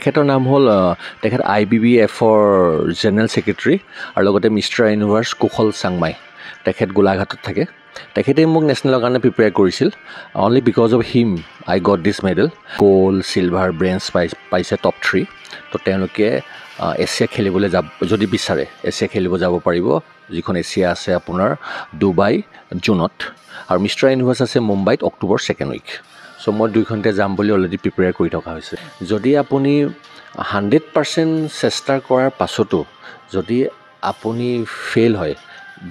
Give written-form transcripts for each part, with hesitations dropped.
তেখেতৰ নাম হ'ল তেখেত IBBFৰ জেনেৰেল ছেক্ৰেটাৰী আৰু লগতে মিষ্টাৰ ইউনিভাৰ্ছ কুশল চাংমাই। তেখেত গোলাঘাটত থাকে। তেখেতে মোক নেশ্যনেলৰ কাৰণে প্ৰিপেয়াৰ কৰিছিল। Only because of him I got this medal. Gold, silver, bronze পাইছে টপ 3। তো তেওঁলোকে এছিয়া খেলিবলৈ যদি বিচাৰে এছিয়া খেলিব যাব পাৰিব, যিখন এছিয়া আছে আপোনাৰ ডুবাই জুনত, আৰু মিষ্টাৰ ইউনিভাৰ্ছ আছে মুম্বাইত অক্টোবৰ 2nd উইক। চ' মই দুইখনতে যাম বুলি অলৰেডি প্ৰিপেয়াৰ কৰি থকা হৈছে। যদি আপুনি 100% চেষ্টা কৰাৰ পাছতো যদি আপুনি ফেইল হয়,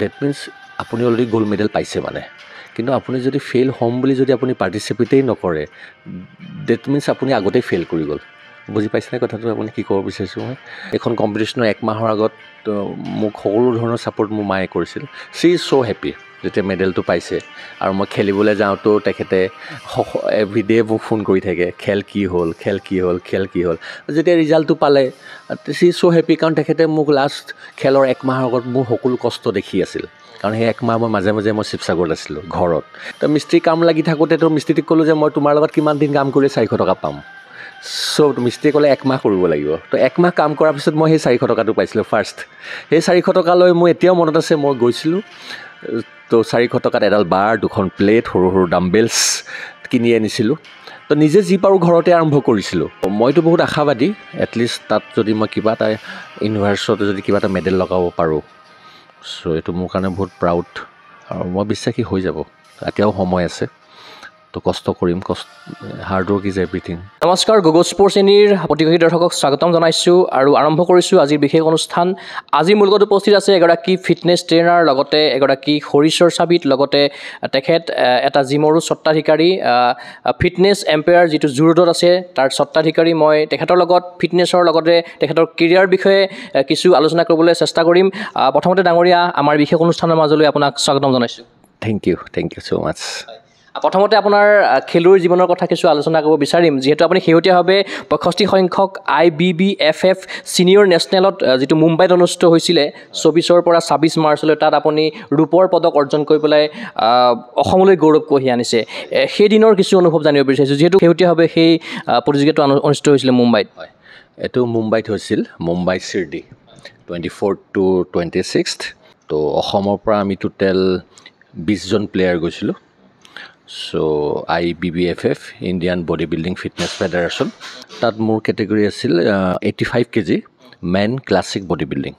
ডেট মিনছ আপুনি অলৰেডি গ'ল্ড মেডেল পাইছে মানে। কিন্তু আপুনি যদি ফেইল হ'ম বুলি যদি আপুনি পাৰ্টিচিপেটেই নকৰে, ডেট মিনছ আপুনি আগতেই ফেইল কৰি গ'ল। বুজি পাইছেনে কথাটো? আপুনি কি ক'ব বিচাৰিছোঁ মই? এইখন কম্পিটিশ্যনৰ 1 মাহৰ আগত মোক সকলো ধৰণৰ ছাপৰ্ট মোৰ মায়ে কৰিছিল। শ্বি ইজ ছ' হেপ্পী যেতিয়া মেডেলটো পাইছে। আৰু মই খেলিবলৈ যাওঁতেও তেখেতে এভৰিডে মোক ফোন কৰি থাকে, খেল কি হ'ল, খেল কি হ'ল, খেল কি হ'ল। যেতিয়া ৰিজাল্টটো পালে শ্বি ইজ ছ' হেপ্পী, কাৰণ তেখেতে মোক লাষ্ট খেলৰ 1 মাহৰ আগত মোৰ সকলো কষ্ট দেখি আছিল। কাৰণ সেই 1 মাহ মই মাজে মাজে শিৱসাগৰত আছিলোঁ ঘৰত। তো মিস্ত্ৰী কাম লাগি থাকোঁতেতো মিস্ত্ৰীক ক'লোঁ যে মই তোমাৰ লগত কিমান দিন কাম কৰি 400 টকা পাম। চ' মিস্ত্ৰীয়ে ক'লে 1 মাহ কৰিব লাগিব। তো 1 মাহ কাম কৰাৰ পিছত মই সেই 400 টকাটো পাইছিলোঁ ফাৰ্ষ্ট। সেই 400 টকা লৈ মোৰ এতিয়াও মনত আছে, মই গৈছিলোঁ। তো 400 টকাত এডাল বাৰ, 2খন প্লেট, সৰু সৰু ডাম্বেলছ কিনি আনিছিলোঁ। তো নিজে যি পাৰোঁ ঘৰতে আৰম্ভ কৰিছিলোঁ। মইতো বহুত আশাবাদী, এটলিষ্ট তাত যদি মই কিবা এটা ইউনিভাৰ্ছতে যদি কিবা এটা মেডেল লগাব পাৰোঁ। চ' এইটো মোৰ কাৰণে বহুত প্ৰাউড, আৰু মই বিশ্বাসী হৈ যাব। এতিয়াও সময় আছে, তো কষ্ট কৰিম। Hard work is everything. নমস্কাৰ, গগৈ স্পৰ্টছ এনিৰ প্ৰতিভাগী দৰ্শকক স্বাগতম জনাইছোঁ আৰু আৰম্ভ কৰিছোঁ আজিৰ বিশেষ অনুষ্ঠান। আজি মোৰ লগত উপস্থিত আছে এগৰাকী ফিটনেছ ট্ৰেইনাৰ, লগতে এগৰাকী শৰীৰ চৰ্চাবিদ, লগতে তেখেত এটা জিমৰো স্বত্বাধিকাৰী, ফিটনেছ এম্পায়াৰ যিটো জু-ৰোডত আছে তাৰ স্বত্বাধিকাৰী। মই তেখেতৰ লগত ফিটনেছৰ লগতে তেখেতৰ কেৰিয়াৰ বিষয়ে কিছু আলোচনা কৰিবলৈ চেষ্টা কৰিম। প্ৰথমতে ডাঙৰীয়া, আমাৰ বিশেষ অনুষ্ঠানৰ মাজলৈ আপোনাক স্বাগতম জনাইছোঁ। থেংক ইউ ছ' মাছ। প্ৰথমতে আপোনাৰ খেলুৱৈ জীৱনৰ কথা কিছু আলোচনা কৰিব বিচাৰিম, যিহেতু আপুনি শেহতীয়াভাৱে 65 সংখ্যক IBBFF ছিনিয়ৰ নেশ্যনেলত যিটো মুম্বাইত অনুষ্ঠিত হৈছিলে 24 পৰা 26 মাৰ্চলৈ, তাত আপুনি ৰূপৰ পদক অৰ্জন কৰি পেলাই অসমলৈ গৌৰৱ কঢ়িয়াই আনিছে। সেই দিনৰ কিছু অনুভৱ জানিব বিচাৰিছোঁ, যিহেতু শেহতীয়াভাৱে সেই প্ৰতিযোগিতাটো অনুষ্ঠিত হৈছিলে মুম্বাইত। হয়, এইটো মুম্বাইত হৈছিল, মুম্বাই চিৰডি 24 to 26। তো অসমৰ পৰা আমি টোটেল 20জন প্লেয়াৰ গৈছিলোঁ। So' IBBFF Indian body building fitness federation, তাত মোৰ কেটেগৰী আছিল 85 kg men classic body building.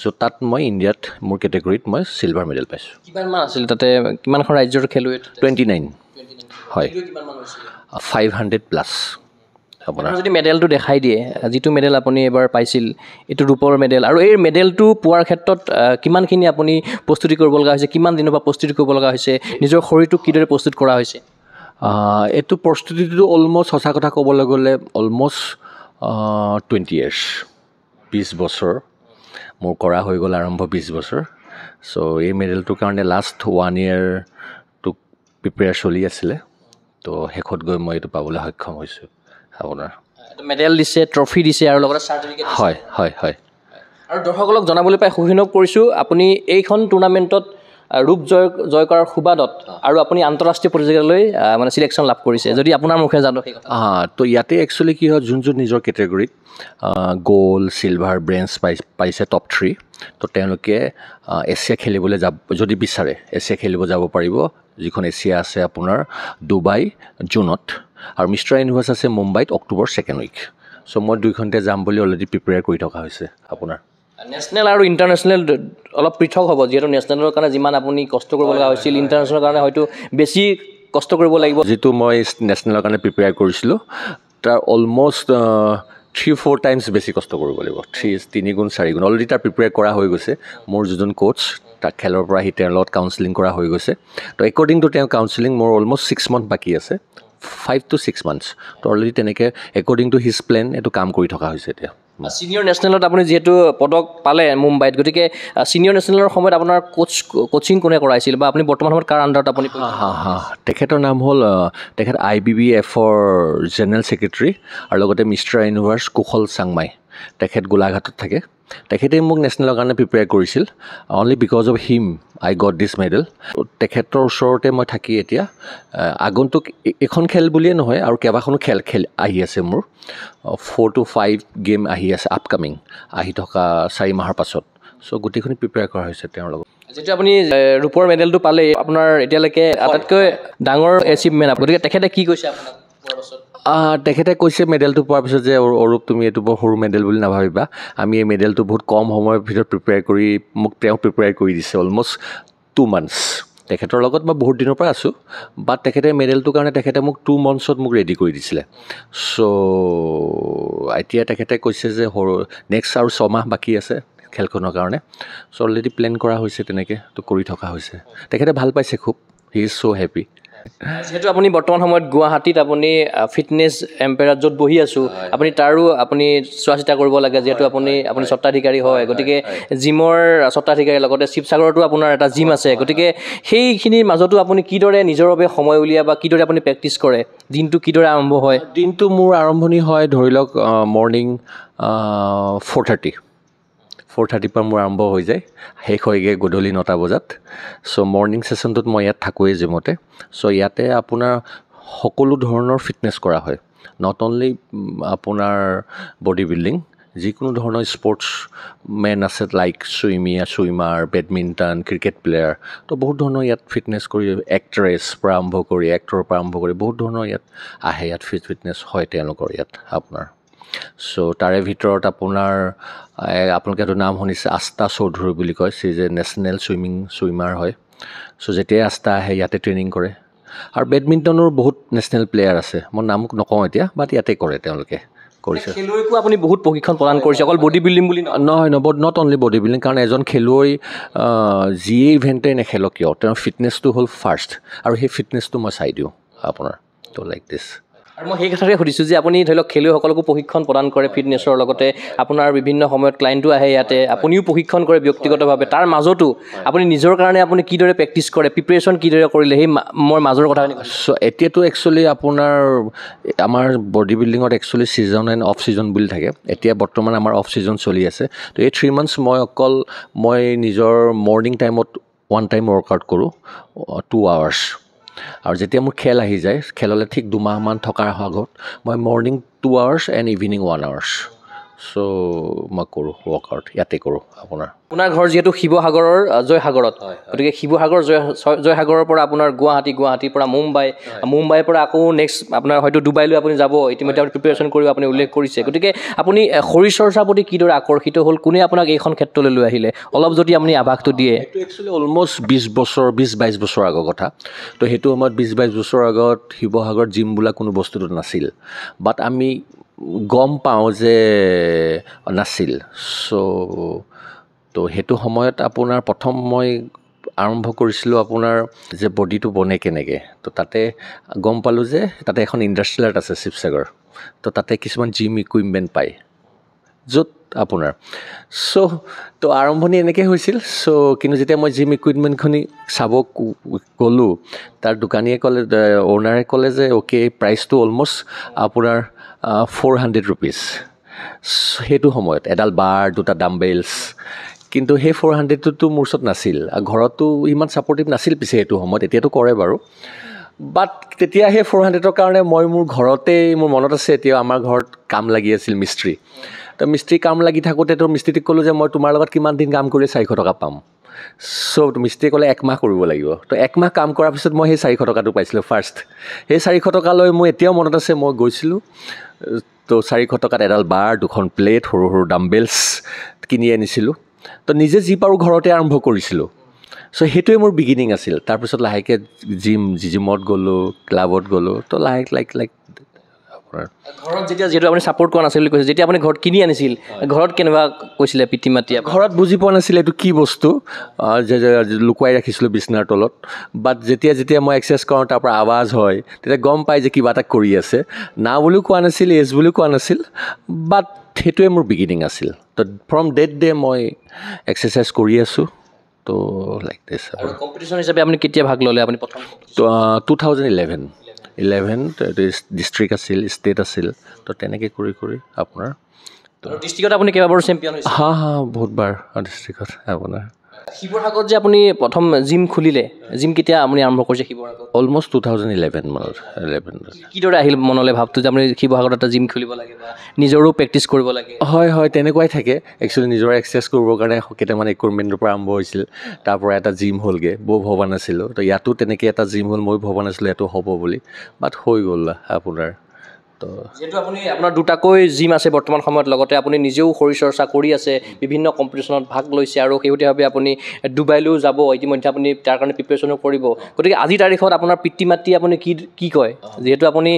So' তাত মই ইণ্ডিয়াত মোৰ কেটেগৰীত মই চিলভাৰ মেডেল পাইছোঁ। কিমানমান আছিল তাতে, কিমানখন ৰাজ্যৰ খেলুৱৈ? 29। হয়, 500+। আপোনাৰ যদি মেডেলটো দেখাই দিয়ে, যিটো মেডেল আপুনি এবাৰ পাইছিল, এইটো ৰূপৰ মেডেল, আৰু এই মেডেলটো পোৱাৰ ক্ষেত্ৰত কিমানখিনি আপুনি প্ৰস্তুতি কৰিব লগা হৈছে, কিমান দিনৰ পৰা প্ৰস্তুতি কৰিব লগা হৈছে, নিজৰ শৰীৰটোক কিদৰে প্ৰস্তুত কৰা হৈছে? এইটো প্ৰস্তুতিটো অলমষ্ট সঁচা কথা ক'বলৈ গ'লে অলমষ্ট 20 years, 20 বছৰ মোৰ কৰা হৈ গ'ল, আৰম্ভ 20 বছৰ। চ' এই মেডেলটোৰ কাৰণে লাষ্ট 1 yearটো প্ৰিপেয়াৰ চলি আছিলে। তো শেষত গৈ মই এইটো পাবলৈ সক্ষম হৈছোঁ। আপোনাৰ মেডেল দিছে, ট্ৰফি দিছে, আৰু লগতে চাৰ্টিফিকেট। হয় হয় হয়। আৰু দৰ্শকসকলক জনাবলৈ পাই সুখী অনুভৱ কৰিছোঁ, আপুনি এইখন টুৰ্ণামেণ্টত ৰূপ জয় কৰাৰ সুবাদত আৰু আপুনি আন্তঃৰাষ্ট্ৰীয় প্ৰতিযোগিতালৈ মানে চিলেকশ্যন লাভ কৰিছে। যদি আপোনাৰ মুখে জানো সেই কথা। তো ইয়াতে একচুৱেলি কি হয়, যোন নিজৰ কেটেগৰীত গ'ল্ড, চিলভাৰ, ব্ৰেঞ্জ পাইছে টপ 3, তো তেওঁলোকে এছিয়া খেলিবলৈ যদি বিচাৰে এছিয়া খেলিব যাব পাৰিব, যিখন এছিয়া আছে আপোনাৰ ডুবাই জুনত, আৰু মিষ্টাৰ ইউনিভাৰ্ছ আছে মুম্বাইত অক্টোবৰ 2nd উইক। চ' মই দুইখনতে যাম বুলি অলৰেডি প্ৰিপেয়াৰ কৰি থকা হৈছে। আপোনাৰ নেশ্যনেল আৰু ইণ্টাৰনেশ্যনেল অলপ পৃথক হ'ব, যিহেতু নেশ্যনেলৰ কাৰণে যিমান আপুনি কষ্ট কৰিব লগা হৈছিল, ইণ্টাৰনেশ্যনেলৰ কাৰণে হয়তো বেছি কষ্ট কৰিব লাগিব। যিটো মই নেশ্যনেলৰ কাৰণে প্ৰিপেয়াৰ কৰিছিলোঁ, তাৰ অলমষ্ট 3-4 টাইমছ বেছি কষ্ট কৰিব লাগিব। 3 গুণ 4 গুণ অলৰেডি তাৰ প্ৰিপেয়াৰ কৰা হৈ গৈছে। মোৰ যিজন কোচ, তাক খেলৰ পৰা আহি তেওঁৰ লগত কাউন্সেলিং কৰা হৈ গৈছে। তো একৰ্ডিং টু তেওঁ কাউন্সেলিং মোৰ অলমষ্ট 6 month বাকী আছে, 5 to 6 months। তো অলৰেডি তেনেকৈ একৰ্ডিং টু হিজ প্লেন এইটো কাম কৰি থকা হৈছে এতিয়া ছিনিয়ৰ নেশ্যনেলত আপুনি যিহেতু পদক পালে মুম্বাইত, গতিকে ছিনিয়ৰ নেশ্যনেলৰ সময়ত আপোনাৰ কোচিং কোনে কৰাইছিল বা আপুনি বৰ্তমান সময়ত কাৰ আণ্ডাৰত আপুনি? তেখেতৰ নাম হ'ল তেখেত IBBFৰ জেনেৰেল ছেক্ৰেটাৰী আৰু লগতে মিষ্টাৰ ইউনিভাৰ্ছ কুশল চাংমাই। তেখেত গোলাঘাটত থাকে। তেখেতেই মোক নেশ্যনেলৰ কাৰণে প্ৰিপেয়াৰ কৰিছিল। Only because of him I got this medal. তেখেতৰ ওচৰতে মই থাকি এতিয়া আগন্তুক এখন খেল বুলিয়ে নহয় আৰু কেইবাখনো খেল আহি আছে মোৰ। 4 to 5 গেম আহি আছে আপকামিং, আহি থকা 4 মাহৰ পাছত। চ' গোটেইখিনি প্ৰিপেয়াৰ কৰা হৈছে তেওঁৰ লগত। যিটো আপুনি ৰূপৰ মেডেলটো পালে, আপোনাৰ এতিয়ালৈকে আটাইতকৈ ডাঙৰ এচিভমেণ্ট, গতিকে তেখেতে কি কৈছে আপোনাক পোৱাৰ পাছত? তেখেতে কৈছে মেডেলটো পোৱাৰ পিছত যে অৰূপ তুমি এইটো বৰ সৰু মেডেল বুলি নাভাবিবা, আমি এই মেডেলটো বহুত কম সময়ৰ ভিতৰত প্ৰিপেয়াৰ কৰি তেওঁ প্ৰিপেয়াৰ কৰি দিছে অলমষ্ট 2 months। তেখেতৰ লগত মই বহুত দিনৰ পৰা আছোঁ, বাট তেখেতে মেডেলটোৰ কাৰণে তেখেতে মোক 2 monthsত মোক ৰেডি কৰি দিছিলে। চ' এতিয়া তেখেতে কৈছে যে নেক্সট আৰু 6 মাহ বাকী আছে খেলখনৰ কাৰণে। চ' অলৰেডি প্লেন কৰা হৈছে, তেনেকৈ তো কৰি থকা হৈছে। তেখেতে ভাল পাইছে খুব, হি ইজ ছ' হেপী। যিহেতু আপুনি বৰ্তমান সময়ত গুৱাহাটীত আপুনি ফিটনেছ এম্পেয়াৰত য'ত বহি আছোঁ, আপুনি তাৰো আপুনি চোৱা চিতা কৰিব লাগে, যিহেতু আপুনি স্বত্বাধিকাৰী হয়, গতিকে জিমৰ স্বত্বাধিকাৰীৰ লগতে শিৱসাগৰতো আপোনাৰ এটা জিম আছে। গতিকে সেইখিনিৰ মাজতো আপুনি কিদৰে নিজৰ বাবে সময় উলিয়াই বা কিদৰে আপুনি প্ৰেক্টিছ কৰে, দিনটো কিদৰে আৰম্ভ হয়? দিনটো মোৰ আৰম্ভণি হয় ধৰি লওক মৰ্ণিং 4:30 পৰা মোৰ আৰম্ভ হৈ যায়, শেষ হয়গৈ গধূলি 9টা বজাত। চ' মৰ্ণিং ছেশ্যনটোত মই ইয়াত থাকোঁৱেই জিমতে। চ' ইয়াতে আপোনাৰ সকলো ধৰণৰ ফিটনেছ কৰা হয়, নট অনলি আপোনাৰ বডি বিল্ডিং, যিকোনো ধৰণৰ স্পৰ্টছ মেন আছে, like swimmer, badminton, cricket player, তো বহুত ধৰণৰ ইয়াত ফিটনেছ কৰি, এক্টৰৰ পৰা আৰম্ভ কৰি বহুত ধৰণৰ ইয়াত আহে, ইয়াত ফিটনেছ হয় তেওঁলোকৰ ইয়াত আপোনাৰ। চ' তাৰে ভিতৰত আপোনাৰ আপোনালোকে এইটো নাম শুনিছে, আস্থা চৌধুৰী বুলি কয়, চি যে নেশ্যনেল ছুইমাৰ হয়। চ' যেতিয়াই আস্থা আহে ইয়াতে ট্ৰেইনিং কৰে। আৰু বেডমিণ্টনৰ বহুত নেশ্যনেল প্লেয়াৰ আছে, মই নাম নকওঁ এতিয়া, বাট ইয়াতে কৰে, তেওঁলোকে কৰিছে। খেলুৱৈকো আপুনি বহুত প্ৰশিক্ষণ প্ৰদান কৰিছে, অকল বডি বিল্ডিং বুলি নহয়, নট অনলি বডি বিল্ডিং, কাৰণ এজন খেলুৱৈ যিয়ে ইভেণ্টেই নেখেলক কিয়, তেওঁৰ ফিটনেছটো হ'ল ফাৰ্ষ্ট, আৰু সেই ফিটনেছটো মই চাই দিওঁ আপোনাৰ। তো লাইক দিছ। আৰু মই সেই কথাকে সুধিছোঁ যে আপুনি ধৰি লওক খেলুৱৈসকলকো প্ৰশিক্ষণ প্ৰদান কৰে ফিটনেছৰ লগতে, আপোনাৰ বিভিন্ন সময়ত ক্লাইণ্টো আহে ইয়াতে, আপুনিও প্ৰশিক্ষণ কৰে ব্যক্তিগতভাৱে, তাৰ মাজতো আপুনি নিজৰ কাৰণে আপুনি কিদৰে প্ৰেক্টিছ কৰে, প্ৰিপেৰেশ্যন কিদৰে কৰিলে, সেই মই মাজৰ কথাখিনি। চ' এতিয়াতো একচুৱেলি আপোনাৰ আমাৰ বডি বিল্ডিঙত actually season end of season বুলি থাকে। এতিয়া বৰ্তমান আমাৰ অফ ছিজন চলি আছে, তো এই 3 months মই নিজৰ মৰ্ণিং টাইমত 1 time ৱৰ্কআউট কৰোঁ, 2 hours। আৰু যেতিয়া মোৰ খেল আহি যায়, খেললৈ ঠিক 2 মাহমান থকাৰ আগত মই morning 2 hours and evening 1 hours। চ' মই কৰোঁ ৱৰ্কআউট, ইয়াতে কৰোঁ আপোনাৰ ঘৰ যিহেতু শিৱসাগৰৰ জয়সাগৰত, গতিকে শিৱসাগৰ জয়সাগৰৰ পৰা আপোনাৰ গুৱাহাটীৰ পৰা মুম্বাইৰ পৰা আকৌ নেক্সট আপোনাৰ হয়তো ডুবাইলৈ আপুনি যাব, ইতিমধ্যে আপুনি প্ৰিপেৰেশ্যন কৰিব, আপুনি উল্লেখ কৰিছে। গতিকে আপুনি শৰীৰ চৰ্চাৰ প্ৰতি কিদৰে আকৰ্ষিত হ'ল, কোনে আপোনাক এইখন ক্ষেত্ৰলৈ লৈ আহিলে, অলপ যদি আপুনি আভাসটো দিয়ে। এইটো একচুৱেলি অলমষ্ট 20-22 বছৰ আগৰ কথা। তো সেইটো সময়ত 20-22 বছৰ আগত শিৱসাগৰত জিম বোলা কোনো বস্তুটো নাছিল, বাট আমি গম পাওঁ যে নাছিল। তো সেইটো সময়ত আপোনাৰ প্ৰথম মই আৰম্ভ কৰিছিলোঁ আপোনাৰ যে বডিটো বনে কেনেকৈ, তো তাতে গম পালোঁ যে তাতে এখন ইণ্ডাষ্ট্ৰিয়েল আছে শিৱসাগৰ, তো তাতে কিছুমান জিম ইকুইপমেণ্ট পায় য'ত আপোনাৰ তো আৰম্ভণি এনেকৈ হৈছিল। কিন্তু যেতিয়া মই জিম ইকুইপমেণ্টখিনি চাব গ'লোঁ, তাৰ দোকানীয়ে ক'লে, অ'নাৰে ক'লে যে অ'কে, প্ৰাইচটো অলমষ্ট আপোনাৰ 400 rupees। সেইটো সময়ত এডাল বাৰ, 2টা ডাম্বেলছ, কিন্তু সেই 400টোতো মোৰ ওচৰত নাছিল, ঘৰতো ইমান ছাপৰ্টিভ নাছিল পিছে সেইটো সময়ত, এতিয়াতো কৰে বাৰু। বাট তেতিয়া সেই 400ৰ কাৰণে মই মোৰ ঘৰতেই, মোৰ মনত আছে এতিয়াও, আমাৰ ঘৰত কাম লাগি আছিল মিস্ত্ৰী। তো মিস্ত্ৰী কাম লাগি থাকোঁতে তো মিস্ত্ৰীক ক'লোঁ যে মই তোমাৰ লগত কিমান দিন কাম কৰি 400 টকা পাম। চ' মিস্ত্ৰীয়ে ক'লে 1 মাহ কৰিব লাগিব। তো 1 মাহ কাম কৰাৰ পিছত মই সেই 400 টকাটো পাইছিলোঁ ফাৰ্ষ্ট। সেই 400 টকালৈ মোৰ এতিয়াও মনত আছে, মই গৈছিলোঁ, তো 400 টকাত এডাল বাৰ, 2খন প্লেট, সৰু সৰু ডাম্বেলছ কিনি আনিছিলোঁ। তো নিজে যি পাৰোঁ ঘৰতে আৰম্ভ কৰিছিলোঁ। চ' সেইটোৱে মোৰ বিগিনিং আছিল। তাৰপিছত লাহেকৈ জিমত গ'লোঁ, ক্লাবত গ'লোঁ, তো লাইক আপোনাৰ ঘৰত যেতিয়া যিহেতু আপুনি ছাপোৰ্ট কৰা নাছিল বুলি কৈছে যেতিয়া আপুনি ঘৰত কিনি আনিছিল ঘৰত কেনেকুৱা কৈছিলে পিতৃ মাতৃয়ে ঘৰত বুজি পোৱা নাছিলে এইটো কি বস্তু যে লুকুৱাই ৰাখিছিলোঁ বিচনাৰ তলত বাট যেতিয়া মই এক্সেছ কৰোঁ তাৰ পৰা আৱাজ হয় তেতিয়া গম পাই যে কিবা এটা কৰি আছে না বুলিও কোৱা নাছিল এজ বুলিও কোৱা নাছিল বাট সেইটোৱে মোৰ বিগিনিং আছিল তো ফ্ৰম ডে মই এক্সাৰচাইজ কৰি আছোঁ তো লাইক দিছ আৰু কম্পিটিশ্যন হিচাপে আপুনি কেতিয়া ভাগ ল'লে আপুনি প্ৰথম তো 2011 ডিষ্ট্ৰিক্ট আছিল ষ্টেট আছিল তো তেনেকৈ কৰি আপোনাৰ আৰু ডিষ্ট্ৰিক্টত আপুনি কেইবাবাৰো চেম্পিয়ন হৈছে হা বহুতবাৰ ডিষ্ট্ৰিক্টত আপোনাৰ শিৱসাগৰত যে আপুনি প্ৰথম জিম খুলিলে জিম কেতিয়া আপুনি আৰম্ভ কৰিছে শিৱসাগৰত অলমষ্ট 2011 মানত 11 কিদৰে আহিল মনলৈ ভাৱটো যে আপুনি শিৱসাগৰত এটা জিম খুলিব লাগে বা নিজৰো প্ৰেক্টিছ কৰিব লাগে হয় তেনেকুৱাই থাকে একচুৱেলি নিজৰ এক্সাৰচাইজ কৰিবৰ কাৰণে কেইটামান ইকুইপমেণ্টৰ পৰা আৰম্ভ হৈছিল তাৰ পৰা এটা জিম হ'লগৈ বৰ ভবা নাছিলোঁ তো ইয়াতো তেনেকৈ এটা জিম হ'ল মই ভবা নাছিলোঁ ইয়াতো হ'ব বুলি বাট হৈ গ'ল আপোনাৰ তো যিহেতু আপুনি আপোনাৰ দুটাকৈ জিম আছে বৰ্তমান সময়ত লগতে আপুনি নিজেও শৰীৰ চৰ্চা কৰি আছে বিভিন্ন কম্পিটিশ্যনত ভাগ লৈছে আৰু শেহতীয়াভাৱে আপুনি ডুবাইলৈও যাব ইতিমধ্যে আপুনি তাৰ কাৰণে প্ৰিপেৰেশ্যনো কৰিব গতিকে আজিৰ তাৰিখত আপোনাৰ পিতৃ মাতৃ আপুনি কি কয় যিহেতু আপুনি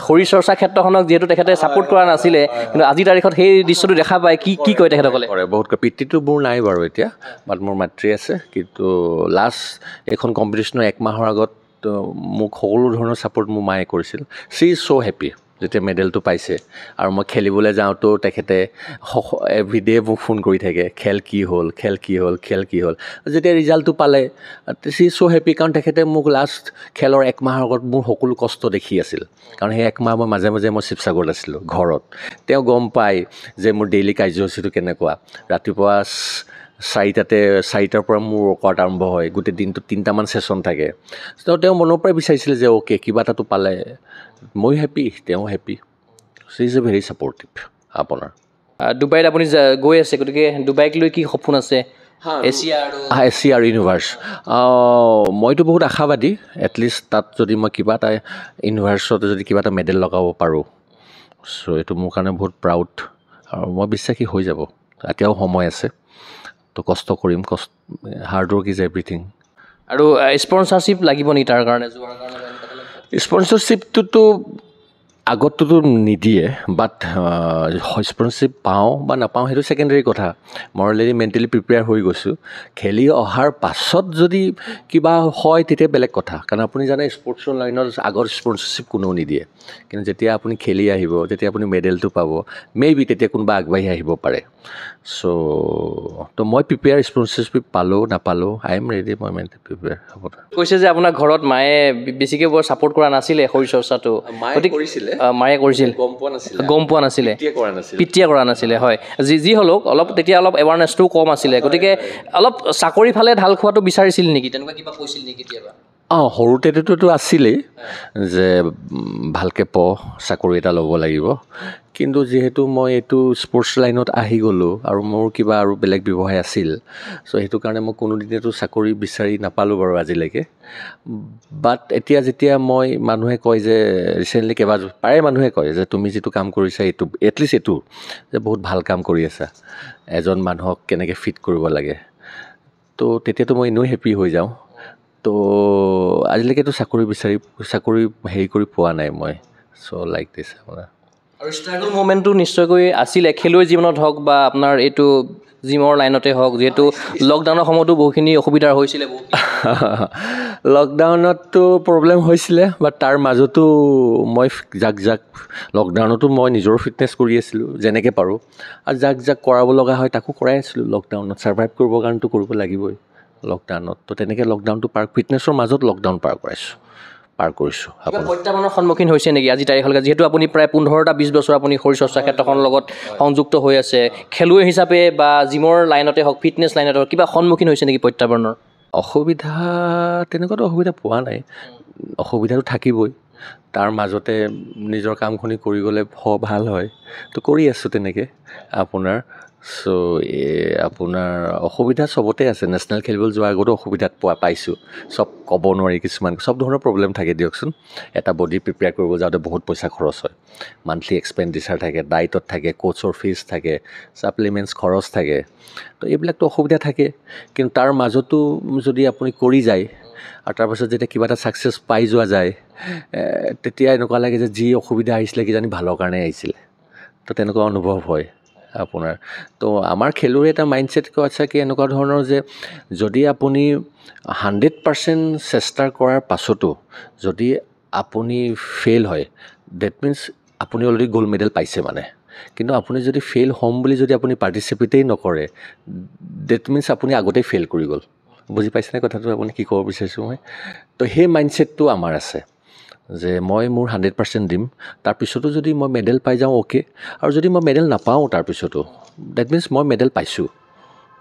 শৰীৰ চৰ্চা ক্ষেত্ৰখনক যিহেতু তেখেতে ছাপোৰ্ট কৰা নাছিলে কিন্তু আজিৰ তাৰিখত সেই দৃশ্যটো দেখা পায় কি কয় তেখেতসকলে কৰে বহুত পিতৃটো মোৰ নাই বাৰু এতিয়া বাট মোৰ মাতৃ আছে কিন্তু লাষ্ট এইখন কম্পিটিশ্যনৰ এক মাহৰ আগত মোক সকলো ধৰণৰ ছাপোৰ্ট মোৰ মায়ে কৰিছিল চি ইজ ছ' হেপী যেতিয়া মেডেলটো পাইছে আৰু মই খেলিবলৈ যাওঁতেও তেখেতে এভৰিডে মোক ফোন কৰি থাকে খেল কি হ'ল যেতিয়া ৰিজাল্টটো পালে চি ইজ ছ' হেপী কাৰণ তেখেতে মোক লাষ্ট খেলৰ এক মাহৰ আগত মোৰ সকলো কষ্ট দেখি আছিল কাৰণ সেই এক মাহ মই মাজে মই শিৱসাগৰত আছিলোঁ ঘৰত তেওঁ গম পায় যে মোৰ ডেইলি কাৰ্যসূচীটো কেনেকুৱা ৰাতিপুৱা 4টাৰ পৰা মোৰ ৱৰ্কআউট আৰম্ভ হয় গোটেই দিনটো 3টামান ছেশ্যন থাকে তো তেওঁ মনৰ পৰাই বিচাৰিছিলে যে অ'কে কিবা এটাতো পালে মই হেপী তেওঁ happy C is a very supportive আপোনাৰ ডুবাইত আপুনি গৈ আছে গতিকে ডুবাইক লৈ কি সপোন আছে এছিয়া আৰু ইউনিভাৰ্ছ মইতো বহুত আশাবাদী এটলিষ্ট তাত যদি মই কিবা এটা ইউনিভাৰ্ছত যদি কিবা এটা মেডেল লগাব পাৰোঁ চ' এইটো মোৰ কাৰণে বহুত প্ৰাউড আৰু মই বিশ্বাসী হৈ যাব এতিয়াও সময় আছে তো কষ্ট কৰিম হাৰ্ড ৱৰ্ক ইজ এভৰিথিং আৰু স্পনচাৰশ্বিপ লাগিব নেকি তাৰ কাৰণে যোৱাৰ কাৰণে স্পনচৰশ্বিপটোতো আগতটোতো নিদিয়ে বাট স্পনচৰশ্বিপ পাওঁ বা নাপাওঁ সেইটো ছেকেণ্ডেৰী কথা মই অলৰেডি মেণ্টেলি প্ৰিপেয়াৰ হৈ গৈছোঁ খেলি অহাৰ পাছত যদি কিবা হয় তেতিয়া বেলেগ কথা কাৰণ আপুনি জানে স্পৰ্টছৰ লাইনত আগৰ স্পনচৰশ্বিপ কোনেও নিদিয়ে কিন্তু যেতিয়া আপুনি খেলি আহিব যেতিয়া আপুনি মেডেলটো পাব মেবি তেতিয়া কোনোবা আগবাঢ়ি আহিব পাৰে চ' তো মই প্ৰিপেয়াৰ স্পনচৰশ্বিপ পালোঁ নাপালোঁ আই এম ৰেডি মই মেণ্টেলি প্ৰিপেয়াৰ হ'ব কৈছে যে আপোনাৰ ঘৰত মায়ে বেছিকৈ বৰ ছাপোৰ্ট কৰা নাছিলে শৰীৰ চৰ্চাটো মায়ে কৰিছিল গম পোৱা নাছিলে পিতৃয়ে কৰা নাছিলে হয় যি হ'লেও তেতিয়া অলপ এৱাৰনেছটোও কম আছিলে গতিকে অলপ চাকৰি ফালে ঢাল খোৱাটো বিচাৰিছিল নেকি তেনেকুৱা কিবা কৈছিল নেকি কেতিয়াবা সৰুতেতো আছিলেই যে ভালকৈ চাকৰি এটা ল'ব লাগিব কিন্তু যিহেতু মই এইটো স্পৰ্টছ লাইনত আহি গ'লোঁ আৰু মোৰ কিবা আৰু বেলেগ ব্যৱসায় আছিল চ' সেইটো কাৰণে মই কোনোদিনেতো চাকৰি বিচাৰি নাপালোঁ বাৰু আজিলৈকে বাট এতিয়া যেতিয়া মই মানুহে কয় যে ৰিচেণ্টলি প্ৰায় মানুহে কয় যে তুমি যিটো কাম কৰিছা এইটো এটলিষ্ট এইটো যে বহুত ভাল কাম কৰি আছা এজন মানুহক কেনেকৈ ফিট কৰিব লাগে তো তেতিয়াতো মই এনেও হেপী হৈ যাওঁ তো আজিলৈকেতো চাকৰি হেৰি কৰি পোৱা নাই মই চ' লাইক দিছ আপোনাৰ আৰু ষ্ট্ৰাগল মুভমেণ্টটো নিশ্চয়কৈ আছিলে খেলুৱৈ জীৱনত হওক বা আপোনাৰ এইটো জিমৰ লাইনতে হওক যিহেতু লকডাউনৰ সময়তো বহুখিনি অসুবিধাৰ হৈছিলে লকডাউনততো প্ৰব্লেম হৈছিলে বাট তাৰ মাজতো মই যাক লকডাউনতো মই নিজৰ ফিটনেছ কৰি আছিলোঁ যেনেকৈ পাৰোঁ আৰু যাক কৰাব লগা হয় তাকো কৰাই আছিলোঁ লকডাউনত ছাৰ্ভাইভ কৰিবৰ কাৰণেতো কৰিব লাগিবই লকডাউনত তো তেনেকৈ লকডাউনটো ফিটনেছৰ মাজত লকডাউন পাৰ কৰিছোঁ প্ৰত্যাহ্বানৰ সন্মুখীন হৈছে নেকি আজি তাৰিখলৈকে যিহেতু আপুনি প্ৰায় 15-20 বছৰ আপুনি শৰীৰ চৰ্চা ক্ষেত্ৰখনৰ লগত সংযুক্ত হৈ আছে খেলুৱৈ হিচাপে বা জিমৰ লাইনতে হওক ফিটনেছ লাইনতে হওক কিবা সন্মুখীন হৈছে নেকি প্ৰত্যাহ্বানৰ অসুবিধা তেনেকুৱাতো অসুবিধা পোৱা নাই অসুবিধাটো থাকিবই তাৰ মাজতে নিজৰ কামখিনি কৰি গ'লে ভাল হয় তো কৰি আছোঁ তেনেকৈ আপোনাৰ চ' আপোনাৰ অসুবিধা চবতে আছে নেশ্যনেল খেলিবলৈ যোৱাৰ আগতো অসুবিধাত পাইছোঁ চব ক'ব নোৱাৰি কিছুমান চব ধৰণৰ প্ৰব্লেম থাকে দিয়কচোন এটা বডি প্ৰিপেয়াৰ কৰিব যাওঁতে বহুত পইচা খৰচ হয় মান্থলি এক্সপেণ্ডিচাৰ থাকে ডায়েটত থাকে কোচৰ ফিজ থাকে ছাপ্লিমেণ্টছ খৰচ থাকে তো এইবিলাকতো অসুবিধা থাকে কিন্তু তাৰ মাজতো যদি আপুনি কৰি যায় আৰু তাৰপাছত যেতিয়া কিবা এটা ছাকচেছ পাই যোৱা যায় তেতিয়া এনেকুৱা লাগে যে যি অসুবিধা আহিছিলে কিজানি ভালৰ কাৰণে আহিছিলে তো তেনেকুৱা অনুভৱ হয় আপোনাৰ তো আমাৰ খেলুৱৈ এটা মাইণ্ডছেট আছে কি এনেকুৱা ধৰণৰ যে যদি আপুনি 100% চেষ্টা কৰাৰ পাছতো যদি আপুনি ফেইল হয় ডেট মিনছ আপুনি অলৰেডি গ'ল্ড মেডেল পাইছে মানে কিন্তু আপুনি যদি ফেইল হ'ম বুলি যদি আপুনি পাৰ্টিচিপেটেই নকৰে ডেট মিনছ আপুনি আগতেই ফেইল কৰি গ'ল বুজি পাইছেনে কথাটো আপুনি কি ক'ব বিচাৰিছোঁ মই তো সেই মাইণ্ডছেটটো আমাৰ আছে যে মই মোৰ 100% দিম তাৰপিছতো যদি মই মেডেল পাই যাওঁ অ'কে আৰু যদি মই মেডেল নাপাওঁ তাৰপিছতো ডেট মিনছ মই মেডেল পাইছোঁ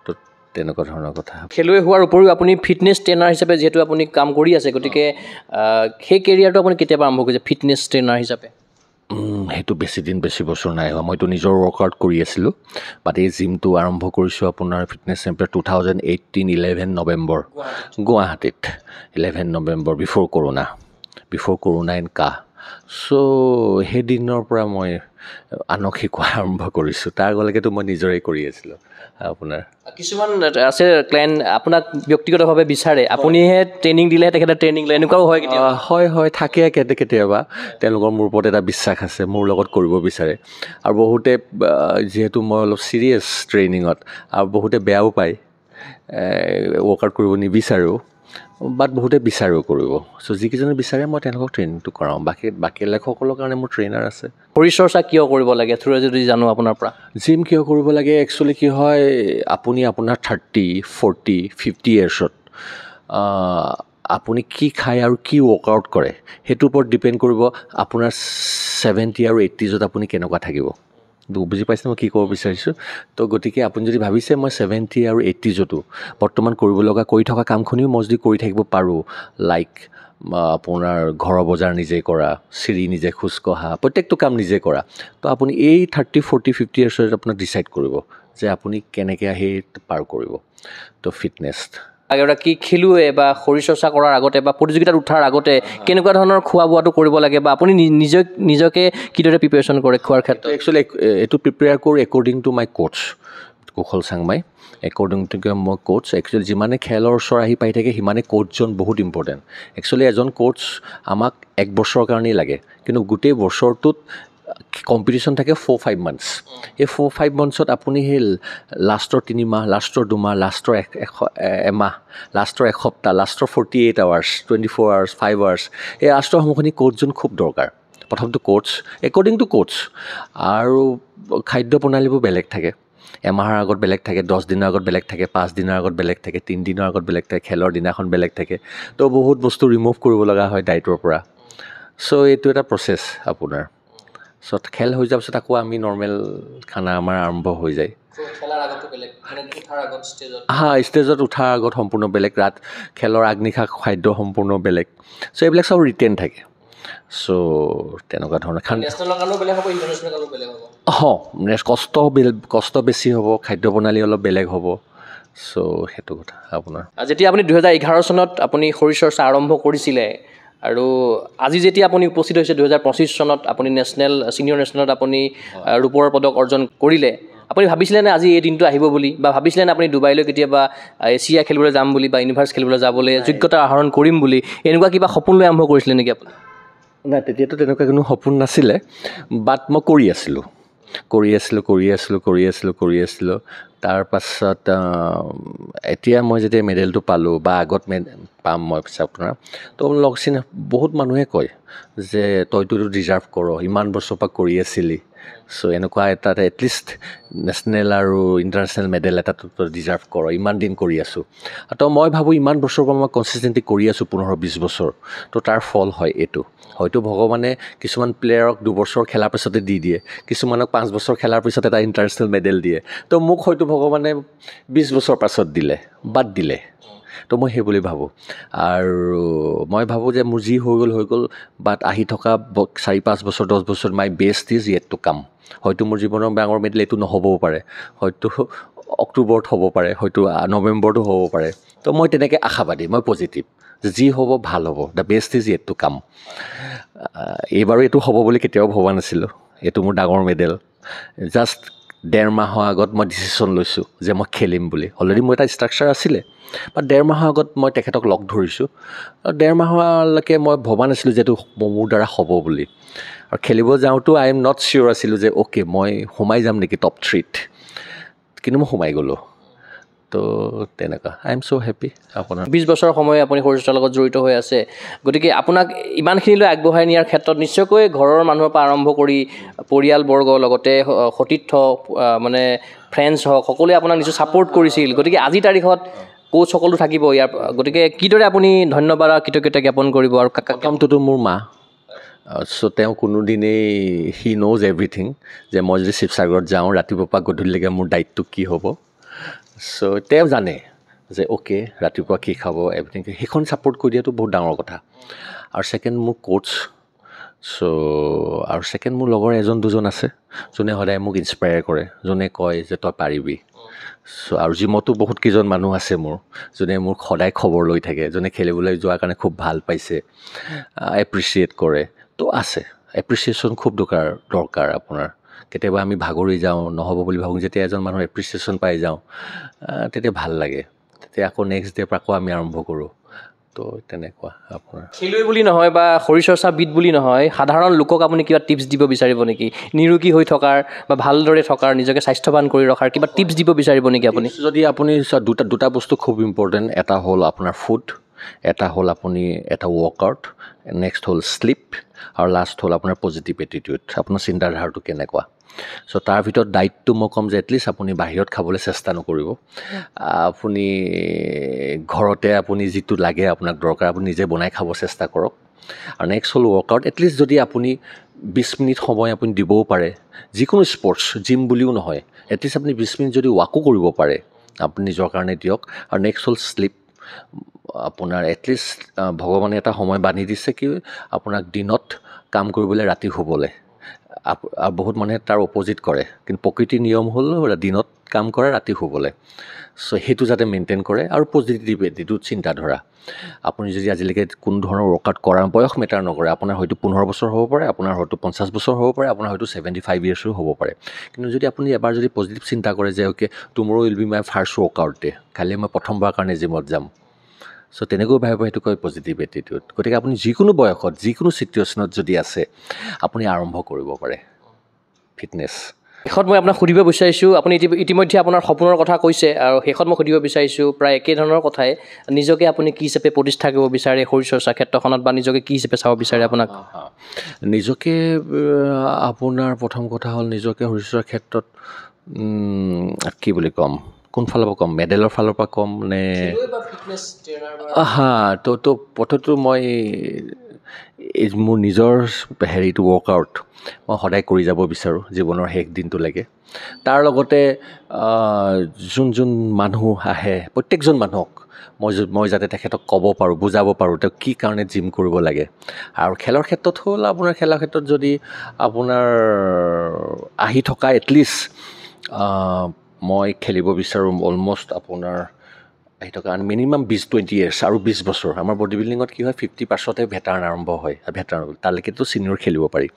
তো তেনেকুৱা ধৰণৰ কথা খেলুৱৈ হোৱাৰ উপৰিও আপুনি ফিটনেছ ট্ৰেইনাৰ হিচাপে যিহেতু আপুনি কাম কৰি আছে গতিকে সেই কেৰিয়াৰটো আপুনি কেতিয়াবা আৰম্ভ কৰিছে ফিটনেছ ট্ৰেইনাৰ হিচাপে সেইটো বেছি বছৰ নাই হোৱা মইতো নিজৰ ৱৰ্কআউট কৰি আছিলোঁ বাট এই জিমটো আৰম্ভ কৰিছোঁ আপোনাৰ ফিটনেছ চেম্পিয়ন 2018 11 নৱেম্বৰ গুৱাহাটীত 11 নৱেম্বৰ বিফৰ কৰোণা এণ্ড কা চ' সেই দিনৰ পৰা মই আনক শিকোৱা আৰম্ভ কৰিছোঁ তাৰ আগলৈকেতো মই নিজৰেই কৰি আছিলোঁ আপোনাৰ কিছুমান আছে ক্লায়েণ্ট আপোনাক ব্যক্তিগতভাৱে বিচাৰে আপুনিহে ট্ৰেইনিং দিলে তেখেতে ট্ৰেইনিং লয় এনেকুৱাও হয় কেতিয়াবা হয় থাকে কেতিয়াবা তেওঁলোকৰ মোৰ ওপৰত এটা বিশ্বাস আছে মোৰ লগত কৰিব বিচাৰে আৰু বহুতে যিহেতু মই অলপ ছিৰিয়াছ ট্ৰেইনিঙত আৰু বহুতে বেয়াও পায় ৱৰ্কআউট কৰিব নিবিচাৰোঁ বাট বহুতে বিচাৰো কৰিব চ' যিকেইজনে বিচাৰে মই তেওঁলোকক ট্ৰেইনিংটো কৰাওঁ বাকী লেখকসকলৰ কাৰণে মোৰ ট্ৰেইনাৰ আছে শৰীৰ চৰ্চা কিয় কৰিব লাগে থ্ৰু যদি জানো আপোনাৰ পৰা জিম কিয় কৰিব লাগে একচুৱেলি কি হয় আপুনি আপোনাৰ 30, 40, 50 ইয়াৰ্ছত আপুনি কি খায় আৰু কি ৱৰ্কআউট কৰে সেইটোৰ ওপৰত ডিপেণ্ড কৰিব আপোনাৰ 70 আৰু 80 আপুনি কেনেকুৱা থাকিব বুজি পাইছে মই কি ক'ব বিচাৰিছোঁ তো গতিকে আপুনি যদি ভাবিছে মই 70 আৰু 80 বৰ্তমান কৰিব লগা কৰি থকা কামখিনিও মই যদি কৰি থাকিব পাৰোঁ লাইক আপোনাৰ ঘৰৰ বজাৰ নিজে কৰা চিৰি নিজে খোজকঢ়া প্ৰত্যেকটো কাম নিজে কৰা তো আপুনি এই 30, 40, 50 ইয়াৰ্ছত আপোনাক ডিচাইড কৰিব যে আপুনি কেনেকৈ আহি পাৰ কৰিব তো ফিটনেছ এগৰাকী খেলুৱৈ বা শৰীৰ চৰ্চা কৰাৰ আগতে বা প্ৰতিযোগিতাত উঠাৰ আগতে কেনেকুৱা ধৰণৰ খোৱা বোৱাটো কৰিব লাগে বা আপুনি নিজকে কিদৰে প্ৰিপেৰেশ্যন কৰে খোৱাৰ ক্ষেত্ৰত একচুৱেলি এইটো প্ৰিপেয়াৰ কৰোঁ according to my Koch Kushal Changmai according to মই কোচ একচুৱেলি যিমানে খেলৰ ওচৰ আহি পাই থাকে সিমানে কোচজন বহুত ইম্পৰ্টেণ্ট একচুৱেলি এজন কোচ আমাক 1 বছৰৰ কাৰণেই লাগে কিন্তু গোটেই বছৰটোত কম্পিটিশ্যন থাকে 4-5 মান্থছ এই 4-5 মান্থছত আপুনি সেই লাষ্টৰ 3 মাহ লাষ্টৰ 2 মাহ লাষ্টৰ এমাহ লাষ্টৰ এসপ্তাহ লাষ্টৰ 48 আৱাৰ্ছ 24 আৱাৰ্ছ 5 আৱাৰ্ছ এই লাষ্টৰ সময়খিনি কোচজন খুব দৰকাৰ প্ৰথমটো কোচ একৰ্ডিং টু কোচ আৰু খাদ্য প্ৰণালীবোৰ বেলেগ থাকে এমাহৰ আগত বেলেগ থাকে 10 দিনৰ আগত বেলেগ থাকে 5 দিনৰ আগত বেলেগ থাকে 3 দিনৰ আগত বেলেগ থাকে খেলৰ দিনাখন বেলেগ থাকে তো বহুত বস্তু ৰিমুভ কৰিব লগা হয় ডায়েটৰ পৰা চ' এইটো এটা প্ৰচেছ আপোনাৰ চ' খেল হৈ যোৱাৰ পিছত আকৌ আমি নৰ্মেল খানা আমাৰ আৰম্ভ হৈ যায় ষ্টেজত উঠাৰ আগত সম্পূৰ্ণ বেলেগ খেলৰ আগনিশা খাদ্য সম্পূৰ্ণ বেলেগ চ' এইবিলাক চব ৰিটেন থাকে চ' তেনেকুৱা ধৰণৰ কষ্ট বেছি হ'ব খাদ্য প্ৰণালী অলপ বেলেগ হ'ব চ' সেইটো কথা আপোনাৰ যেতিয়া আপুনি 2011 চনত আপুনি শৰীৰ চৰ্চা আৰম্ভ কৰিছিলে আৰু আজি যেতিয়া আপুনি উপস্থিত হৈছে 2025 চনত আপুনি ছিনিয়ৰ নেশ্যনেলত আপুনি ৰূপৰ পদক অৰ্জন কৰিলে আপুনি ভাবিছিলেনে আজি এই দিনটো আহিব বুলি বা ভাবিছিলেনে আপুনি ডুবাইলৈ কেতিয়াবা এছিয়া খেলিবলৈ যাম বুলি বা ইউনিভাৰ্ছ খেলিবলৈ যাবলৈ যোগ্যতা আহৰণ কৰিম বুলি এনেকুৱা কিবা সপোন লৈ আৰম্ভ কৰিছিলে নেকি আপুনি নাই তেতিয়াতো তেনেকুৱা কোনো সপোন নাছিলে বাট মই কৰি আছিলোঁ তাৰপাছত এতিয়া মই যেতিয়া মেডেলটো পালোঁ বা আগত পাম মই পিছে আপোনাৰ তো লগ চিন বহুত মানুহে কয় যে তইতো ডিজাৰ্ভ কৰ ইমান বছৰৰ পৰা কৰি আছিলি চ' এনেকুৱা এটা এটলিষ্ট নেশ্যনেল আৰু ইণ্টাৰনেশ্যনেল মেডেল এটা তই ডিজাৰ্ভ কৰ ইমান দিন কৰি আছোঁ তো মই ভাবোঁ ইমান বছৰৰ পৰা মই কনচিষ্টেণ্টলি কৰি আছোঁ 15-20 বছৰ তো তাৰ ফল হয় এইটো হয়তো ভগৱানে কিছুমান প্লেয়াৰক 2 বছৰ খেলাৰ পিছতে দি দিয়ে কিছুমানক 5 বছৰ খেলাৰ পিছত এটা ইণ্টাৰনেশ্যনেল মেডেল দিয়ে তো মোক হয়তো ভগৱানে 20 বছৰ পাছত দিলে তো মই সেই বুলি ভাবোঁ আৰু মই ভাবোঁ যে মোৰ যি হৈ গ'ল বাট আহি থকা 4-5 বছৰ 10 বছৰ my best is yet to come হয়তো মোৰ জীৱনৰ ডাঙৰ মেডেল এইটো নহ'বও পাৰে হয়তো অক্টোবৰত হ'ব পাৰে হয়তো নৱেম্বৰতো হ'ব পাৰে তো মই তেনেকৈ আশাবাদী মই পজিটিভ যি হ'ব ভাল হ'ব the best is yet to come এইবাৰো এইটো হ'ব বুলি কেতিয়াও ভবা নাছিলোঁ এইটো মোৰ ডাঙৰ মেডেল জাষ্ট 1.5 মাহৰ আগত মই ডিচিশ্যন লৈছোঁ যে মই খেলিম বুলি অলৰেডি মোৰ এটা ষ্ট্ৰাকচাৰ আছিলে বাট 1.5 মাহৰ আগত মই তেখেতক লগ ধৰিছোঁ 1.5 মাহলৈকে মই ভবা নাছিলোঁ যে এইটো মোৰ দ্বাৰা হ'ব বুলি আৰু খেলিব যাওঁতেও আই এম নট চিয়'ৰ আছিলোঁ যে অ'কে মই সোমাই যাম নেকি টপ 3ত কিন্তু মই সোমাই গ'লোঁ তো তেনেকুৱা আই এম ছ' হেপ্পী আপোনাৰ 20 বছৰ সময় আপুনি শৰীৰ চৰ্চাৰ লগত জড়িত হৈ আছে গতিকে আপোনাক ইমানখিনিলৈ আগবঢ়াই নিয়াৰ ক্ষেত্ৰত নিশ্চয়কৈ ঘৰৰ মানুহৰ পৰা আৰম্ভ কৰি পৰিয়ালবৰ্গ লগতে সতীৰ্থ মানে ফ্ৰেণ্ডছ হওক সকলোৱে আপোনাক নিশ্চয় ছাপোৰ্ট কৰিছিল গতিকে আজিৰ তাৰিখত কোচ সকলো থাকিব ইয়াৰ গতিকে কিদৰে আপুনি ধন্যবাদ আৰু কৃতজ্ঞতা জ্ঞাপন কৰিব আৰু কামটোতো মোৰ মা চ' তেওঁ কোনোদিনেই হি ন'জ এভৰিথিং যে মই যদি শিৱসাগৰত যাওঁ ৰাতিপুৱাৰ পৰা গধূলিলৈকে মোৰ দায়িত্ব কি হ'ব চ' তেওঁ জানে যে অ'কে ৰাতিপুৱা কি খাব এভৰিথিং সেইখন ছাপোৰ্ট কৰি দিয়াটো বহুত ডাঙৰ কথা আৰু ছেকেণ্ড মোৰ কোচ চ' আৰু ছেকেণ্ড মোৰ লগৰ এজন দুজন আছে যোনে সদায় মোক ইনস্পায়াৰ কৰে যোনে কয় যে তই পাৰিবি চ' আৰু জিমতো বহুত কেইজন মানুহ আছে মোৰ যোনে মোক সদায় খবৰ লৈ থাকে যোনে খেলিবলৈ যোৱাৰ কাৰণে খুব ভাল পাইছে এপ্ৰিচিয়েট কৰে তো আছে এপ্ৰিচিয়েশ্যন খুব দৰকাৰ আপোনাৰ কেতিয়াবা আমি ভাগৰি যাওঁ নহ'ব বুলি ভাবোঁ যেতিয়া এজন মানুহৰ এপ্ৰিচিয়েশ্যন পাই যাওঁ তেতিয়া ভাল লাগে তেতিয়া আকৌ নেক্সট ডে'ৰ পৰা আকৌ আমি আৰম্ভ কৰোঁ তো তেনেকুৱা আপোনাৰ খেলুৱৈ বুলি নহয় বা শৰীৰ চৰ্চাবিদ বুলি নহয় সাধাৰণ লোকক আপুনি কিবা টিপছ দিব বিচাৰিব নেকি নিৰোগী হৈ থকাৰ বা ভালদৰে থকাৰ নিজকে স্বাস্থ্যৱান কৰি ৰখাৰ কিবা টিপছ দিব বিচাৰিব নেকি আপুনি যদি আপুনি দুটা বস্তু খুব ইম্পৰ্টেণ্ট এটা হ'ল আপোনাৰ ফুড এটা হ'ল আপুনি এটা ৱৰ্কআউট নেক্সট হ'ল শ্লিপ আৰু লাষ্ট হ'ল আপোনাৰ পজিটিভ এটিটিউড আপোনাৰ চিন্তাধাৰাটো কেনেকুৱা চ' তাৰ ভিতৰত ডাইটটো মই ক'ম যে এটলিষ্ট আপুনি বাহিৰত খাবলৈ চেষ্টা নকৰিব আপুনি ঘৰতে আপুনি যিটো লাগে আপোনাক দৰকাৰ আপুনি নিজে বনাই খাব চেষ্টা কৰক আৰু নেক্সট হ'ল ৱৰ্কআউট এটলিষ্ট যদি আপুনি 20 মিনিট সময় আপুনি দিবও পাৰে যিকোনো স্পৰ্টছ জিম বুলিও নহয় এটলিষ্ট আপুনি 20 মিনিট যদি ৱাকো কৰিব পাৰে আপুনি নিজৰ কাৰণে দিয়ক আৰু নেক্সট হ'ল শ্লিপ আপোনাৰ এটলিষ্ট ভগৱানে এটা সময় বান্ধি দিছে কি আপোনাক দিনত কাম কৰিবলৈ ৰাতি শুবলৈ আৰু বহুত মানুহে তাৰ অপ'জিট কৰে কিন্তু প্ৰকৃতিৰ নিয়ম হ'ল দিনত কাম কৰা ৰাতি শুবলৈ চ' সেইটো যাতে মেইনটেইন কৰে আৰু পজিটিভ এটিটিউড চিন্তাধাৰা আপুনি যদি আজিলৈকে কোনো ধৰণৰ ৱৰ্কআউট কৰা বয়স মেটাৰ নকৰে আপোনাৰ হয়তো 15 বছৰ হ'ব পাৰে আপোনাৰ হয়তো 50 বছৰ হ'ব পাৰে আপোনাৰ হয়তো 75 ইয়াৰ্ছো হ'ব পাৰে কিন্তু যদি আপুনি এবাৰ যদি পজিটিভ চিন্তা কৰে যে okay tomorrow will be my first workout day কালি মই প্ৰথমবাৰ কাৰণে জিমত যাম চ' তেনেকৈ ভাবিব সেইটো কয় পজিটিভ এটিটিউড গতিকে আপুনি যিকোনো বয়সত যিকোনো ছিটুৱেশ্যনত যদি আছে আপুনি আৰম্ভ কৰিব পাৰে ফিটনেছ শেষত মই আপোনাক সুধিব বিচাৰিছোঁ আপুনি ইতিমধ্যে আপোনাৰ সপোনৰ কথা কৈছে আৰু শেষত মই সুধিব বিচাৰিছোঁ প্ৰায় একে ধৰণৰ কথাই নিজকে আপুনি কি হিচাপে প্ৰতিষ্ঠা কৰিব বিচাৰে শৰীৰ চৰ্চা ক্ষেত্ৰখনত বা নিজকে কি হিচাপে চাব বিচাৰে আপোনাক নিজকে আপোনাৰ প্ৰথম কথা হ'ল নিজকে শৰীৰ চৰ্চাৰ ক্ষেত্ৰত কি বুলি ক'ম কোনফালৰ পৰা ক'ম মেডেলৰ ফালৰ পৰা ক'ম নে তো প্ৰথমটো মই মোৰ নিজৰ হেৰিটো ৱৰ্কআউট মই সদায় কৰি যাব বিচাৰোঁ জীৱনৰ শেষ দিনটোলৈকে তাৰ লগতে যোন মানুহ আহে প্ৰত্যেকজন মানুহক মই যাতে তেখেতক ক'ব পাৰোঁ বুজাব পাৰোঁ তেওঁ কি কাৰণে জিম কৰিব লাগে আৰু খেলৰ ক্ষেত্ৰত হ'ল আপোনাৰ খেলৰ ক্ষেত্ৰত যদি আপোনাৰ আহি থকা এটলিষ্ট মই খেলিব বিচাৰোঁ অলমষ্ট আপোনাৰ আহি থকা মিনিমাম 20-20 ইয়াৰ্ছ আৰু 20 বছৰ আমাৰ বডি বিল্ডিঙত কি হয় 50%তে ভেটাৰ্ণ আৰম্ভ হয় ভেটাৰ্ণ তালৈকেতো ছিনিয়ৰ খেলিব পাৰি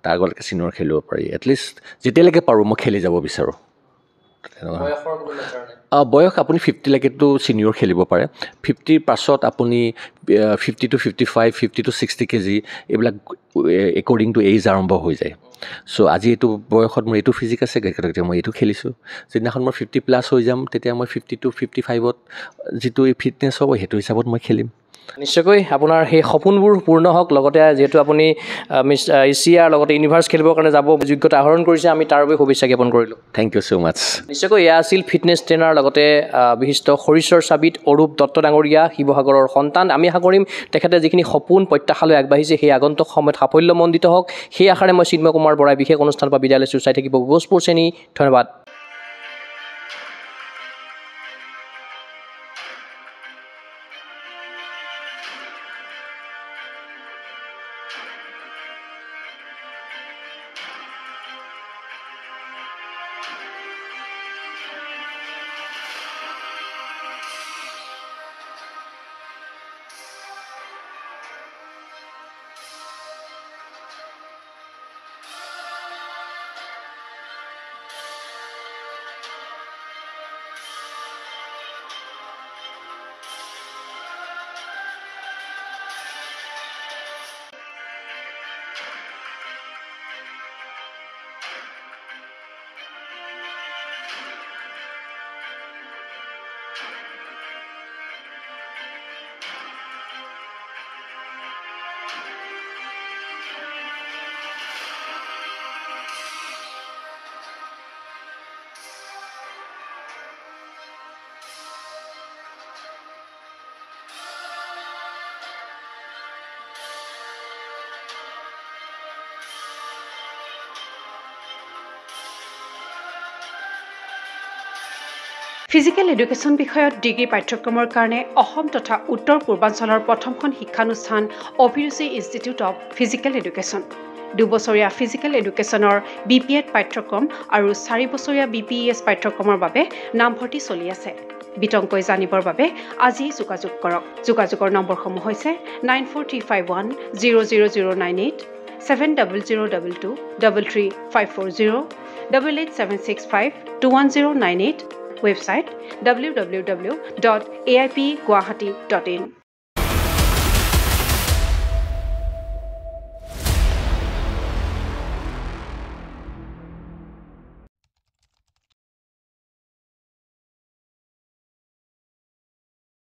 তাৰ আগলৈকে ছিনিয়ৰ খেলিব পাৰি এটলিষ্ট যেতিয়ালৈকে পাৰোঁ মই খেলি যাব বিচাৰোঁ বয়স আপুনি 50লৈকেতো ছিনিয়ৰ খেলিব পাৰে 50ৰ পাছত আপুনি 50 to 55 50 to 60 কেজি এইবিলাক একৰ্ডিং টু এইজ আৰম্ভ হৈ যায় চ' আজি এইটো বয়সত মোৰ এইটো ফিজিক আছে গতিকে মই এইটো খেলিছোঁ যিদিনাখন মই 50+ হৈ যাম তেতিয়া মই 50 to 55ত যিটো ফিটনেছ হ'ব সেইটো হিচাপত মই খেলিম নিশ্চয়কৈ আপোনাৰ সেই সপোনবোৰ পূৰ্ণ হওক লগতে যিহেতু আপুনি মিছ এছিয়াৰ লগতে ইউনিভাৰ্ছ খেলিবৰ কাৰণে যাব যোগ্যতা আহৰণ কৰিছে আমি তাৰ বাবে শুভেচ্ছা জ্ঞাপন কৰিলোঁ থেংক ইউ ছ' মাছ নিশ্চয়কৈ এয়া আছিল ফিটনেছ ট্ৰেইনাৰ লগতে বিশিষ্ট শৰীৰ চৰ্চাবিদ অৰূপ দত্ত ডাঙৰীয়া শিৱসাগৰৰ সন্তান আমি আশা কৰিম তেখেতে যিখিনি সপোন প্ৰত্যাশালৈ আগবাঢ়িছে সেই আগন্তুক সময়ত সাফল্যমণ্ডিত হওক সেই আশাৰে মই চিন্ময় কুমাৰ বৰাই বিশেষ অনুষ্ঠানৰ পৰা বিদায় লৈছোঁ চাই থাকিব গ'স্পৰ্টছ শ্ৰেণী ধন্যবাদ ফিজিকেল এডুকেশ্যন বিষয়ত ডিগ্ৰী পাঠ্যক্ৰমৰ কাৰণে অসম তথা উত্তৰ পূৰ্বাঞ্চলৰ প্ৰথমখন শিক্ষানুষ্ঠান অভিৰুচি ইনষ্টিটিউট অৱ ফিজিকেল এডুকেশ্যন। 2 বছৰীয়া ফিজিকেল এডুকেশ্যনৰ BPEd পাঠ্যক্ৰম আৰু 4 বছৰীয়া BPES পাঠ্যক্ৰমৰ বাবে নামভৰ্তি চলি আছে। বিতংকৈ জানিবৰ বাবে আজি যোগাযোগ কৰক। যোগাযোগৰ নম্বৰসমূহ হৈছে 9435100098, 7002233540, 88765210998, website www.aipguwahati.in